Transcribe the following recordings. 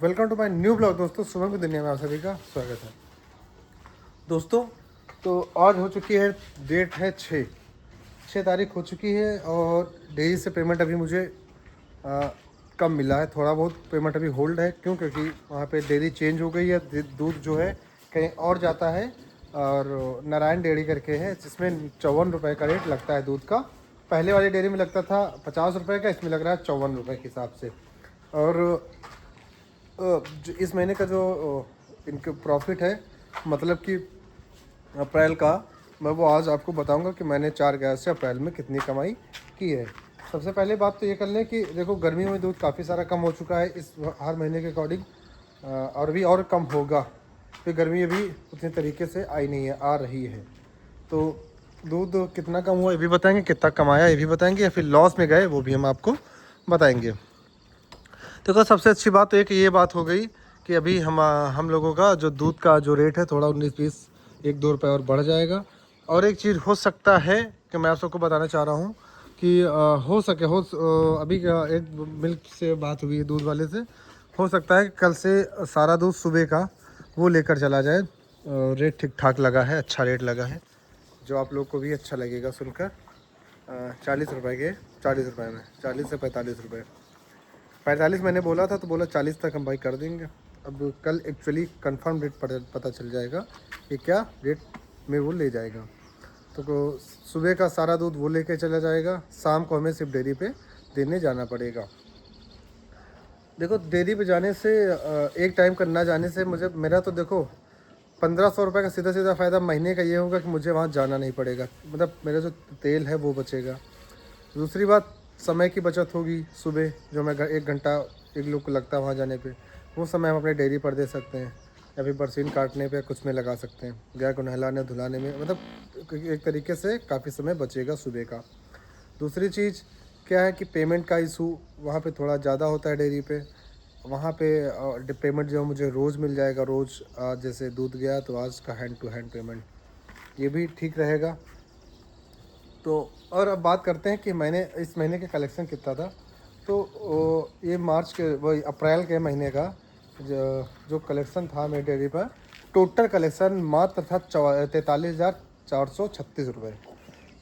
Welcome to my new blog. दोस्तों, सुबह की दुनिया में आप सभी का स्वागत है। दोस्तों, तो आज हो चुकी है, डेट है 6 तारीख हो चुकी है और डेली से पेमेंट अभी मुझे कम मिला है। थोड़ा बहुत पेमेंट अभी होल्ड है। क्यों? क्योंकि वहाँ पे डेयरी चेंज हो गई है। दूध जो है कहीं और जाता है और नारायण डेयरी करके है, जिसमें 54 रुपये का रेट लगता है दूध का। पहले वाली डेयरी में लगता था 50 रुपये का, इसमें लग रहा है 54 रुपये के हिसाब से। और जो इस महीने का जो इनके प्रॉफिट है, मतलब कि अप्रैल का, मैं वो आज आपको बताऊंगा कि मैंने 4 गैस से अप्रैल में कितनी कमाई की है। सबसे पहले बात तो ये कर लें कि देखो, गर्मियों में दूध काफ़ी सारा कम हो चुका है इस हर महीने के अकॉर्डिंग, और भी और कम होगा। तो गर्मी अभी उतने तरीके से आई नहीं है, आ रही है। तो दूध कितना कम हुआ ये भी बताएंगे, कितना कमाया ये भी बताएंगे, या फिर लॉस में गए वो भी हम आपको बताएंगे। देखो, सबसे अच्छी बात तो एक ये बात हो गई कि अभी हम लोगों का जो दूध का जो रेट है, थोड़ा 19-20 1-2 रुपये और बढ़ जाएगा। और एक चीज़ हो सकता है कि मैं आप सबको बताना चाह रहा हूँ कि हो सके अभी का एक मिल्क से बात हुई है दूध वाले से, हो सकता है कि कल से सारा दूध सुबह का वो लेकर चला जाए। रेट ठीक ठाक लगा है, अच्छा रेट लगा है, जो आप लोग को भी अच्छा लगेगा सुनकर। 40 रुपये के, 40 रुपये में 40 से 45 रुपये। 45 मैंने बोला था, तो बोला 40 तक हम भाई कर देंगे। अब कल एक्चुअली कंफर्म रेट पता चल जाएगा कि क्या रेट में वो ले जाएगा। तो सुबह का सारा दूध वो लेके चला जाएगा, शाम को हमें सिर्फ डेयरी पे देने जाना पड़ेगा। देखो, डेयरी पे जाने से एक टाइम का ना जाने से मेरा तो देखो 1500 रुपये का सीधा सीधा फ़ायदा महीने का ये होगा कि मुझे वहाँ जाना नहीं पड़ेगा। मतलब मेरा जो तेल है वो बचेगा। दूसरी बात, समय की बचत होगी। सुबह जो मैं 1 घंटा एक लोग को लगता है वहाँ जाने पे, वो समय हम अपने डेयरी पर दे सकते हैं, या फिर बरसीन काटने पे कुछ में लगा सकते हैं, गाय को नहलाने धुलाने में। मतलब एक तरीके से काफ़ी समय बचेगा सुबह का। दूसरी चीज़ क्या है कि पेमेंट का इशू वहाँ पे थोड़ा ज़्यादा होता है डेयरी पे। वहाँ पे पेमेंट जो मुझे रोज़ मिल जाएगा, रोज़ जैसे दूध गया तो आज का हैंड टू हैंड पेमेंट, ये भी ठीक रहेगा। तो और अब बात करते हैं कि मैंने इस महीने का कलेक्शन कितना था। तो ये मार्च के वही अप्रैल के महीने का जो कलेक्शन था मेरे डेयरी पर, टोटल कलेक्शन मात्र था 43,436 रुपये।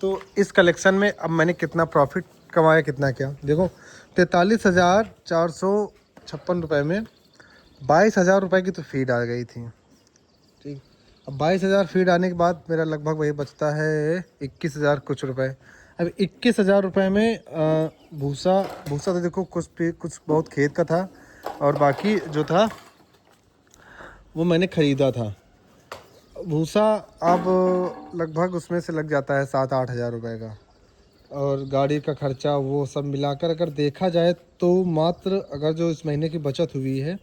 तो इस कलेक्शन में अब मैंने कितना प्रॉफिट कमाया, कितना क्या देखो, 43,456 रुपये में 22,000 रुपये की तो फीड आ गई थी। ठीक, अब 22,000 फीड आने के बाद मेरा लगभग वही बचता है 21,000 कुछ रुपए। अब 21,000 रुपये में भूसा भूसा तो देखो कुछ बहुत खेत का था, और बाकी जो था वो मैंने ख़रीदा था भूसा। अब लगभग उसमें से लग जाता है 7-8 हज़ार रुपये का, और गाड़ी का खर्चा वो सब मिलाकर अगर देखा जाए तो मात्र, अगर जो इस महीने की बचत हुई है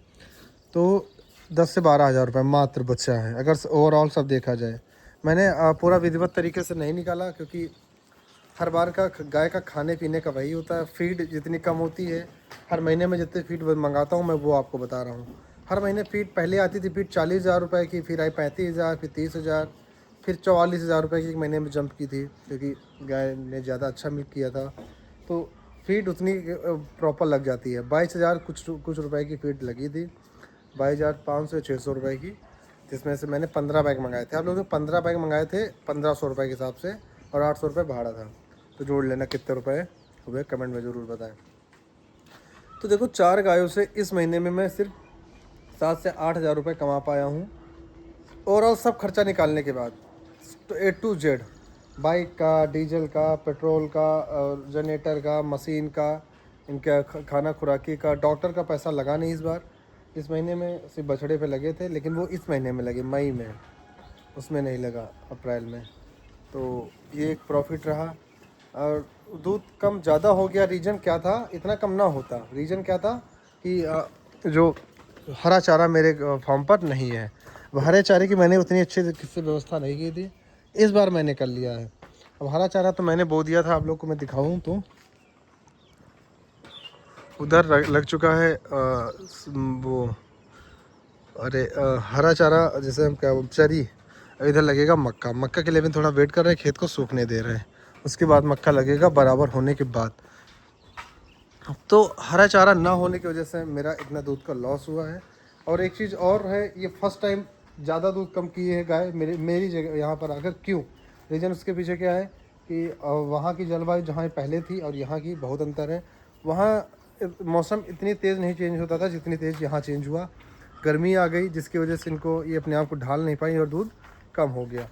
तो 10 से 12 हज़ार रुपये मात्र बचा है, अगर ओवरऑल सब देखा जाए। मैंने पूरा विधिवत तरीके से नहीं निकाला, क्योंकि हर बार का गाय का खाने पीने का वही होता है। फीड जितनी कम होती है, हर महीने में जितनी फीड मंगाता हूँ मैं वो आपको बता रहा हूँ। हर महीने फीड पहले आती थी, फीड 40,000 रुपये की, फिर आई 35,000, फिर 30,000, फिर 44,000 रुपये की एक महीने में जंप की थी, क्योंकि गाय ने ज़्यादा अच्छा मिल्क किया था। तो फीड उतनी प्रॉपर लग जाती है। 22,000 कुछ रुपए की फीड लगी थी, 22,500-600 रुपये की, जिसमें से मैंने 15 बैग मंगाए थे। आप लोगों ने 15 बैग मंगाए थे 1,500 रुपये के हिसाब से, और 800 रुपये भाड़ा था। तो जोड़ लेना कितने रुपए हुए, कमेंट में ज़रूर बताएं। तो देखो, 4 गायों से इस महीने में मैं सिर्फ 7 से 8 हज़ार रुपये कमा पाया हूँ, ओवरऑल सब खर्चा निकालने के बाद। तो A to Z, बाइक का, डीजल का, पेट्रोल का, जनरेटर का, मशीन का, इनका खाना खुराकी का, डॉक्टर का पैसा लगा नहीं इस बार। इस महीने में सिर्फ बछड़े पे लगे थे, लेकिन वो इस महीने में लगे, मई में, उसमें नहीं लगा अप्रैल में। तो ये एक प्रॉफिट रहा। और दूध कम ज़्यादा हो गया, रीज़न क्या था? इतना कम ना होता, रीज़न क्या था कि जो हरा चारा मेरे फार्म पर नहीं है। हरे चारे की मैंने उतनी अच्छी से व्यवस्था नहीं की थी, इस बार मैंने कर लिया है। अब हरा चारा तो मैंने बो दिया था, आप लोग को मैं दिखाऊं तो उधर लग चुका है वो, अरे हरा चारा जैसे हम क्या चरी, इधर लगेगा मक्का। मक्का के लिए भी थोड़ा वेट कर रहे हैं, खेत को सूखने दे रहे हैं, उसके बाद मक्का लगेगा बराबर होने के बाद। तो हरा चारा ना होने की वजह से मेरा इतना दूध का लॉस हुआ है। और एक चीज़ और है, ये फर्स्ट टाइम ज़्यादा दूध कम की है गाय मेरी जगह यहाँ पर आकर। क्यों? रीज़न उसके पीछे क्या है कि वहाँ की जलवायु जहाँ पहले थी और यहाँ की बहुत अंतर है। वहाँ मौसम इतनी तेज़ नहीं चेंज होता था जितनी तेज़ यहाँ चेंज हुआ। गर्मी आ गई जिसकी वजह से इनको ये अपने आप को ढाल नहीं पाई और दूध कम हो गया।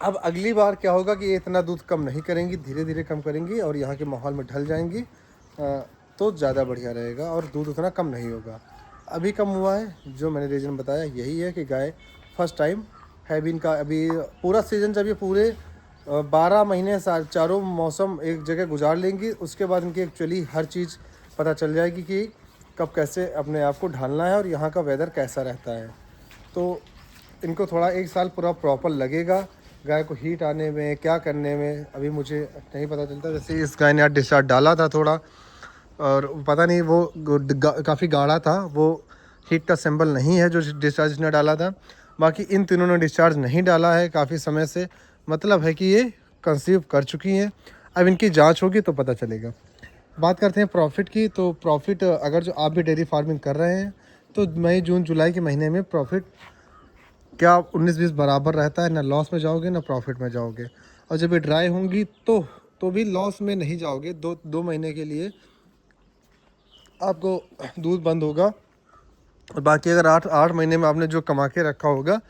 अब अगली बार क्या होगा कि ये इतना दूध कम नहीं करेंगी, धीरे धीरे कम करेंगी और यहाँ के माहौल में ढल जाएंगी, तो ज़्यादा बढ़िया रहेगा और दूध उतना कम नहीं होगा। अभी कम हुआ है, जो मैंने रीज़न बताया यही है कि गाय फर्स्ट टाइम है भी इनका अभी पूरा सीज़न, जब ये पूरे 12 महीने चारों मौसम एक जगह गुजार लेंगी, उसके बाद इनकी एक्चुअली हर चीज़ पता चल जाएगी कि कब कैसे अपने आप को ढालना है और यहाँ का वेदर कैसा रहता है। तो इनको थोड़ा 1 साल पूरा प्रॉपर लगेगा गाय को हीट आने में, क्या करने में अभी मुझे नहीं पता चलता। जैसे इस गाय ने आज डिस्चार्ज डाला था थोड़ा, और पता नहीं वो काफ़ी गाढ़ा था, वो हीट का सिंबल नहीं है जो डिस्चार्ज ने डाला था। बाकी इन तीनों ने डिस्चार्ज नहीं डाला है काफ़ी समय से, मतलब है कि ये कंसीव कर चुकी हैं। अब इनकी जांच होगी तो पता चलेगा। बात करते हैं प्रॉफिट की। तो प्रॉफिट अगर जो आप भी डेयरी फार्मिंग कर रहे हैं तो मई जून जुलाई के महीने में प्रॉफिट क्या 19-20 बराबर रहता है, ना लॉस में जाओगे ना प्रॉफिट में जाओगे। और जब ये ड्राई होंगी तो भी लॉस में नहीं जाओगे। 2 महीने के लिए आपको दूध बंद होगा और बाकी अगर 8 महीने में आपने जो कमा के रखा होगा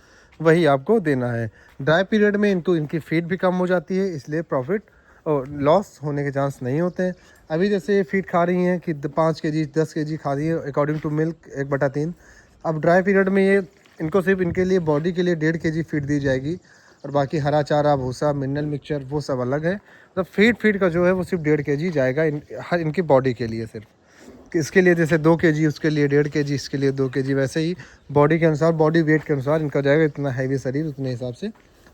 वही आपको देना है। ड्राई पीरियड में इनकी फीड भी कम हो जाती है, इसलिए प्रॉफिट और लॉस होने के चांस नहीं होते हैं। अभी जैसे ये फीड खा रही हैं कि 5 केजी 10 केजी खा रही है अकॉर्डिंग टू मिल्क 1/3। अब ड्राई पीरियड में ये इनको सिर्फ इनके लिए बॉडी के लिए 1.5 केजी फीड दी जाएगी और बाकी हरा चारा भूसा मिनरल मिक्सचर वो सब अलग है। तो फीड का जो है वो सिर्फ 1.5 केजी जाएगा हर इनकी बॉडी के लिए सिर्फ। कि इसके लिए जैसे 2 केजी, उसके लिए 1.5 केजी, इसके लिए 2 केजी, वैसे ही बॉडी के अनुसार, बॉडी वेट के अनुसार इनका जाएगा। इतना हैवी शरीर उतने हिसाब से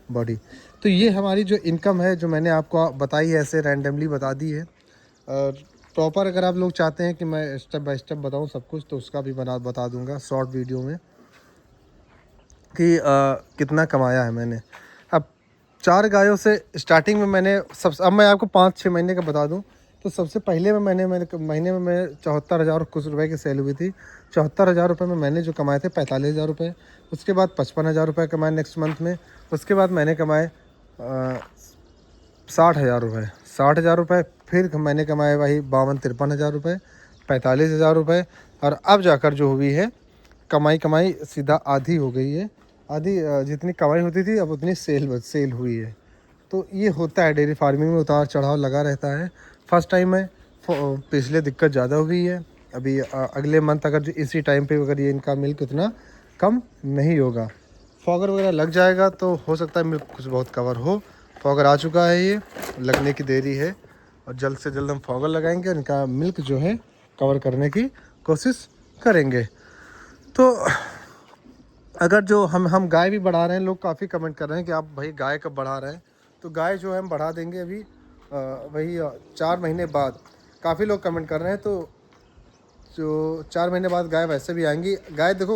बॉडी। तो ये हमारी जो इनकम है जो मैंने आपको बताई है, ऐसे रैंडमली बता दी है। और प्रॉपर अगर आप लोग चाहते हैं कि मैं स्टेप बाय स्टेप बताऊं सब कुछ तो उसका भी बता दूंगा शॉर्ट वीडियो में कि कितना कमाया है मैंने। अब 4 गायों से स्टार्टिंग में मैंने अब मैं आपको 5-6 महीने का बता दूं तो सबसे पहले में मैंने महीने में मैं 74,000 कुछ रुपए की सेल हुई थी। 74,000 रुपये में मैंने जो कमाए थे 45,000 रुपये। उसके बाद 55,000 रुपये कमाए नेक्स्ट मंथ में। उसके बाद मैंने कमाए 60,000 रुपये। 60,000 रुपये फिर मैंने कमाए वही 52-53,000 रुपये, 45,000 रुपये। और अब जाकर जो हुई है कमाई सीधा आधी हो गई है। आधी जितनी कमाई होती थी अब उतनी सेल हुई है। तो ये होता है डेयरी फार्मिंग में, उतार चढ़ाव लगा रहता है। फर्स्ट टाइम है, पिछले दिक्कत ज़्यादा हुई है। अभी अगले मंथ अगर जो इसी टाइम पे अगर ये इनका मिल्क उतना कम नहीं होगा, फॉगर वगैरह लग जाएगा तो हो सकता है मिल्क कुछ बहुत कवर हो। फॉगर आ चुका है, ये लगने की देरी है और जल्द से जल्द हम फॉगर लगाएंगे और इनका मिल्क जो है कवर करने की कोशिश करेंगे। तो अगर जो हम गाय भी बढ़ा रहे हैं, लोग काफ़ी कमेंट कर रहे हैं कि आप भाई गाय कब बढ़ा रहे हैं, तो गाय जो है हम बढ़ा देंगे अभी वही 4 महीने बाद। काफ़ी लोग कमेंट कर रहे हैं, तो जो 4 महीने बाद गाय वैसे भी आएंगी। गाय देखो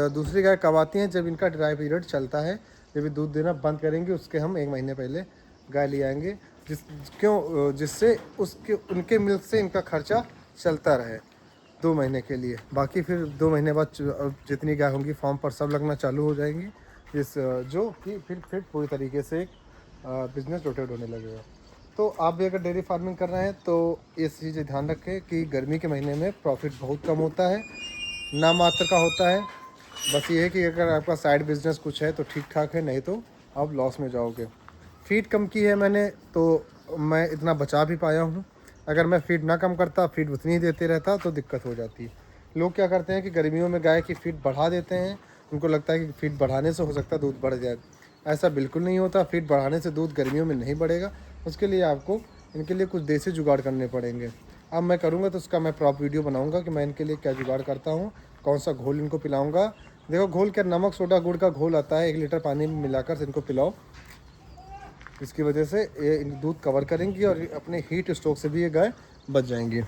दूसरी गाय कब आती हैं, जब इनका ड्राई पीरियड चलता है, जब ये दूध देना बंद करेंगे उसके हम 1 महीने पहले गाय ले आएंगे, जिससे उसके उनके मिल्क से इनका खर्चा चलता रहे 2 महीने के लिए। बाकी फिर 2 महीने बाद जितनी गाय होंगी फॉर्म पर सब लगना चालू हो जाएंगी, जो कि फिर पूरी तरीके से एक बिज़नेस रोटेट होने लगेगा। तो आप भी अगर डेयरी फार्मिंग कर रहे हैं तो इस चीज़ ध्यान रखें कि गर्मी के महीने में प्रॉफिट बहुत कम होता है, ना मात्र का होता है। बस ये है कि अगर आपका साइड बिजनेस कुछ है तो ठीक ठाक है, नहीं तो आप लॉस में जाओगे। फीड कम की है मैंने तो मैं इतना बचा भी पाया हूँ। अगर मैं फीड ना कम करता, फीड उतनी ही देते रहता तो दिक्कत हो जाती। लोग क्या करते हैं कि गर्मियों में गाय की फीड बढ़ा देते हैं, उनको लगता है कि फीड बढ़ाने से हो सकता है दूध बढ़ जाए। ऐसा बिल्कुल नहीं होता। फीड बढ़ाने से दूध गर्मियों में नहीं बढ़ेगा, उसके लिए आपको इनके लिए कुछ देसी जुगाड़ करने पड़ेंगे। अब मैं करूँगा तो उसका मैं प्रॉप वीडियो बनाऊँगा कि मैं इनके लिए क्या जुगाड़ करता हूँ, कौन सा घोल इनको पिलाऊँगा। देखो घोल क्या, नमक सोडा गुड़ का घोल आता है, 1 लीटर पानी में मिलाकर इनको पिलाओ। इसकी वजह से ये दूध कवर करेंगी और अपने हीट स्ट्रोक से भी ये गाय बच जाएंगी।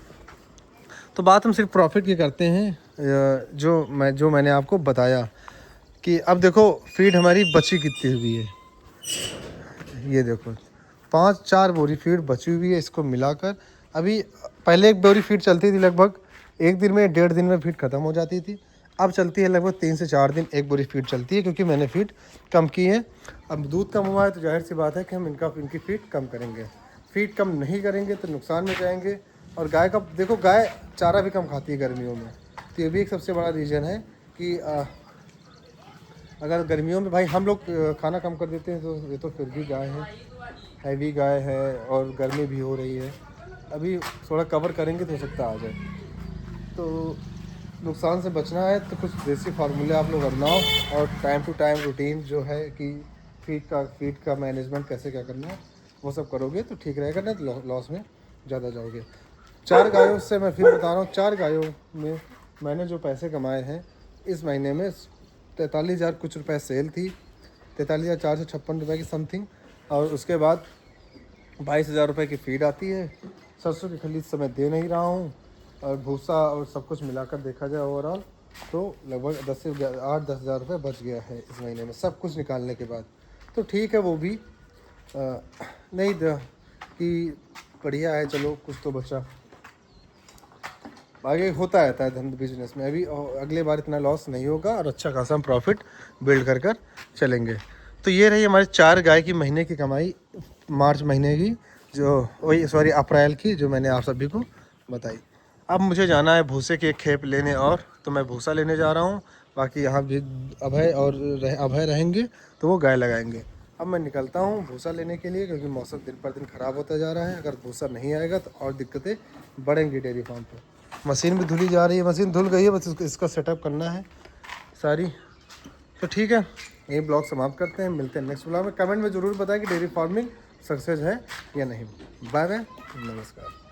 तो बात हम सिर्फ प्रॉफिट की करते हैं, जो मैंने आपको बताया कि अब देखो फीड हमारी बची कितनी हुई है। ये देखो 5-4 बोरी फीड बची हुई है, इसको मिलाकर अभी पहले एक बोरी फीड चलती थी, लगभग एक दिन में 1.5 दिन में फीड ख़त्म हो जाती थी। अब चलती है लगभग 3 से 4 दिन एक बोरी फीड चलती है, क्योंकि मैंने फीड कम की है। अब दूध कम हुआ है तो जाहिर सी बात है कि हम इनकी फीड कम करेंगे। फीड कम नहीं करेंगे तो नुकसान में जाएंगे। और गाय का देखो, गाय चारा भी कम खाती है गर्मियों में, तो ये भी एक सबसे बड़ा रीज़न है कि अगर गर्मियों में भाई हम लोग खाना कम कर देते हैं, तो ये तो फिर भी गाय है, हैवी गाय है और गर्मी भी हो रही है। अभी थोड़ा कवर करेंगे तो हो सकता आ जाए। तो नुकसान से बचना है तो कुछ देसी फार्मूले आप लोग अपनाओ, और टाइम टू टाइम रूटीन जो है कि फीड का मैनेजमेंट कैसे क्या करना है वो सब करोगे तो ठीक रहेगा, ना तो लॉस में ज़्यादा जाओगे। 4 गायों से मैं फिर बता रहा हूँ, 4 गायों में मैंने जो पैसे कमाए हैं इस महीने में, 43,000 कुछ रुपए सेल थी, 43,456 रुपये की समथिंग। और उसके बाद 22,000 रुपये की फीड आती है। सरसों की खली समय दे नहीं रहा हूँ, और भूसा और सब कुछ मिलाकर देखा जाए ओवरऑल तो लगभग 10 से 8-10 हज़ार रुपये बच गया है इस महीने में, सब कुछ निकालने के बाद। तो ठीक है, वो भी नहीं कि बढ़िया है, चलो कुछ तो बचा। आगे होता रहता है धंधा बिजनेस में, अभी अगले बार इतना लॉस नहीं होगा और अच्छा खासा हम प्रॉफिट बिल्ड कर चलेंगे। तो ये रही हमारी 4 गाय की महीने की कमाई, मार्च महीने की, जो वही सॉरी अप्रैल की, जो मैंने आप सभी को बताई। अब मुझे जाना है भूसे की एक खेप लेने, और तो मैं भूसा लेने जा रहा हूँ। बाकी यहाँ भी अभय रहेंगे तो वो गाय लगाएंगे। अब मैं निकलता हूँ भूसा लेने के लिए, क्योंकि मौसम दिन पर दिन ख़राब होता जा रहा है। अगर भूसा नहीं आएगा तो और दिक्कतें बढ़ेंगी डेयरी फार्म पर। मशीन भी धुली जा रही है, मशीन धुल गई है, बस इसका सेटअप करना है सारी। तो ठीक है, यही ब्लॉग समाप्त करते हैं, मिलते हैं नेक्स्ट ब्लॉग में। कमेंट में ज़रूर बताएं कि डेयरी फार्मिंग सक्सेस है या नहीं। बाय बाय, नमस्कार।